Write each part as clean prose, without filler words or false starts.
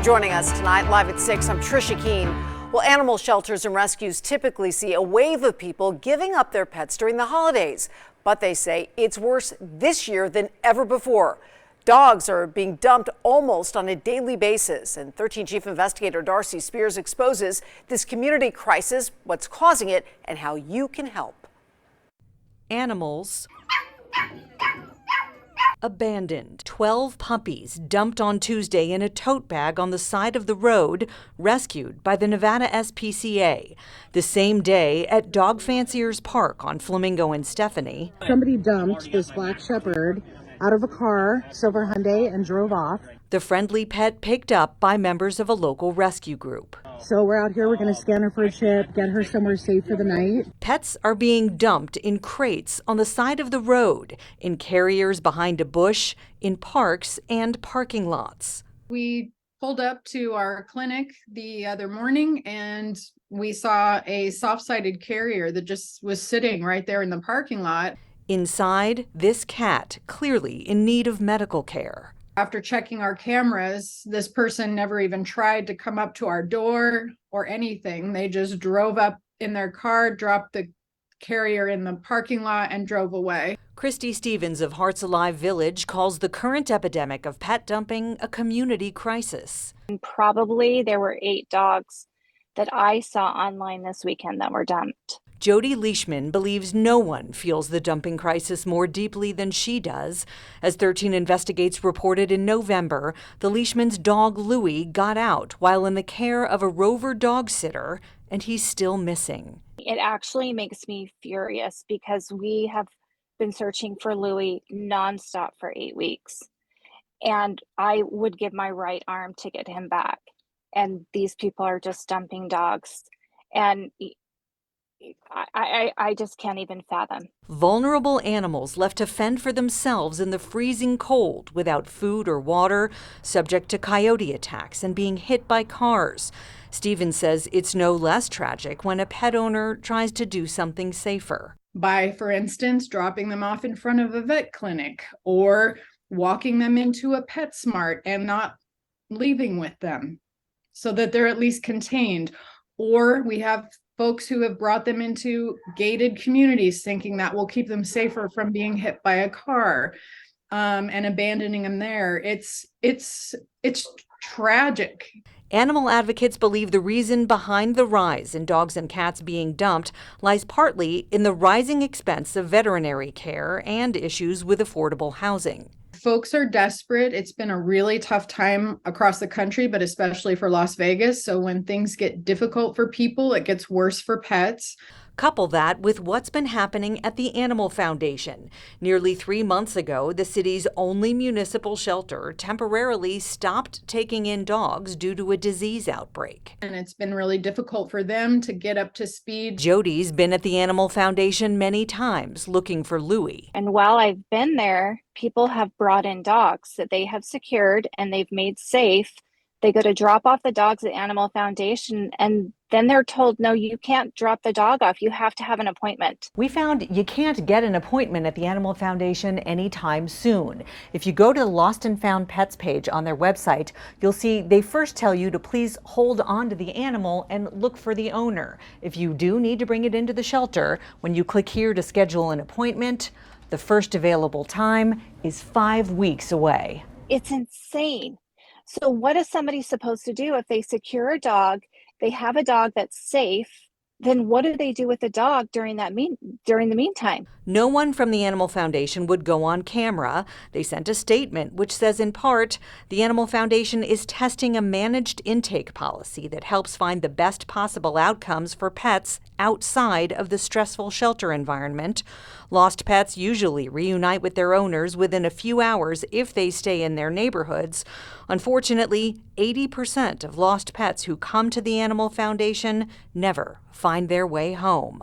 joining us tonight, live at 6. I'm Trisha Keene. Well, animal shelters and rescues typically see a wave of people giving up their pets during the holidays. But they say it's worse this year than ever before. Dogs are being dumped almost on a daily basis. And 13 Chief Investigator Darcy Spears exposes this community crisis, what's causing it, and how you can help. Animals abandoned. 12 puppies dumped on Tuesday in a tote bag on the side of the road, rescued by the Nevada SPCA. The same day at Dog Fanciers Park on Flamingo and Stephanie. Somebody dumped this black shepherd out of a car, silver Hyundai, and drove off. The friendly pet picked up by members of a local rescue group. So we're out here, we're going to scan her for a chip, get her somewhere safe for the night. Pets are being dumped in crates on the side of the road, in carriers behind a bush, in parks and parking lots. We pulled up to our clinic the other morning and we saw a soft-sided carrier that just was sitting right there in the parking lot. Inside, this cat, clearly in need of medical care. After checking our cameras, this person never even tried to come up to our door or anything. They just drove up in their car, dropped the carrier in the parking lot, and drove away. Christy Stevens of Hearts Alive Village calls the current epidemic of pet dumping a community crisis. And probably there were 8 dogs that I saw online this weekend that were dumped. Jody Leishman believes no one feels the dumping crisis more deeply than she does. As 13 Investigates reported in November, the Leishman's dog Louie got out while in the care of a rover dog sitter, and he's still missing. It actually makes me furious because we have been searching for Louie nonstop for 8 weeks. And I would give my right arm to get him back. And these people are just dumping dogs. And I just can't even fathom. Vulnerable animals left to fend for themselves in the freezing cold without food or water, subject to coyote attacks and being hit by cars. Stevens says it's no less tragic when a pet owner tries to do something safer. By, for instance, dropping them off in front of a vet clinic or walking them into a PetSmart and not leaving with them so that they're at least contained. Or we have folks who have brought them into gated communities thinking that will keep them safer from being hit by a car, and abandoning them there. It's tragic. Animal advocates believe the reason behind the rise in dogs and cats being dumped lies partly in the rising expense of veterinary care and issues with affordable housing. Folks are desperate. It's been a really tough time across the country, but especially for Las Vegas. So when things get difficult for people, it gets worse for pets. Couple that with what's been happening at the Animal Foundation. Nearly 3 months ago, the city's only municipal shelter temporarily stopped taking in dogs due to a disease outbreak. And it's been really difficult for them to get up to speed. Jody's been at the Animal Foundation many times looking for Louie. And while I've been there, people have brought in dogs that they have secured and they've made safe. They go to drop off the dogs at Animal Foundation, and then they're told, no, you can't drop the dog off. You have to have an appointment. We found you can't get an appointment at the Animal Foundation anytime soon. If you go to the Lost and Found Pets page on their website, you'll see they first tell you to please hold on to the animal and look for the owner. If you do need to bring it into the shelter, when you click here to schedule an appointment, the first available time is 5 weeks away. It's insane. So what is somebody supposed to do if they secure a dog, they have a dog that's safe, then what do they do with the dog during the meantime? No one from the Animal Foundation would go on camera. They sent a statement which says, in part, the Animal Foundation is testing a managed intake policy that helps find the best possible outcomes for pets outside of the stressful shelter environment. Lost pets usually reunite with their owners within a few hours if they stay in their neighborhoods. Unfortunately, 80% of lost pets who come to the Animal Foundation never find their way home.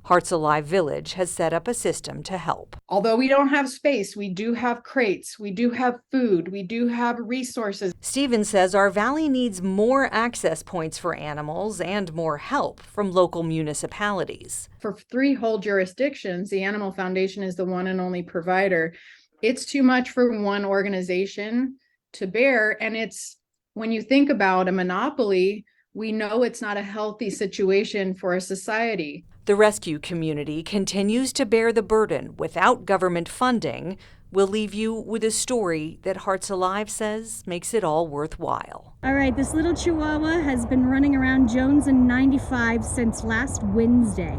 Hearts Alive Village has set up a system to help. Although we don't have space, we do have crates, we do have food, we do have resources. Stevens says our valley needs more access points for animals and more help from local municipalities. For 3 whole jurisdictions, the Animal Foundation is the one and only provider. It's too much for one organization to bear, and it's when you think about a monopoly, we know it's not a healthy situation for a society. The rescue community continues to bear the burden without government funding. We'll leave you with a story that Hearts Alive says makes it all worthwhile. All right, this little Chihuahua has been running around Jones and 95 since last Wednesday.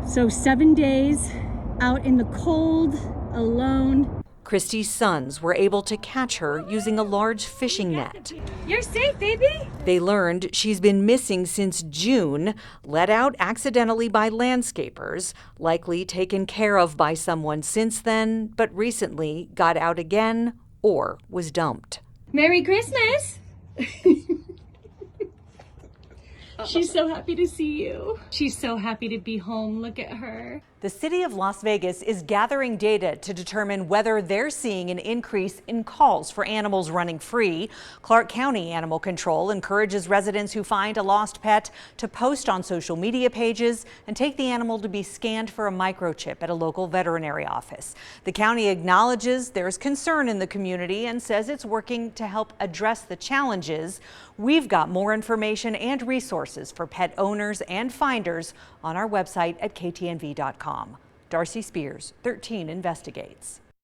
So 7 days out in the cold, alone. Christy's sons were able to catch her using a large fishing net. You're safe, baby. They learned she's been missing since June, let out accidentally by landscapers, likely taken care of by someone since then, but recently got out again or was dumped. Merry Christmas. She's so happy to see you. She's so happy to be home. Look at her. The city of Las Vegas is gathering data to determine whether they're seeing an increase in calls for animals running free. Clark County Animal Control encourages residents who find a lost pet to post on social media pages and take the animal to be scanned for a microchip at a local veterinary office. The county acknowledges there's concern in the community and says it's working to help address the challenges. We've got more information and resources for pet owners and finders on our website at ktnv.com. Darcy Spears, 13 Investigates.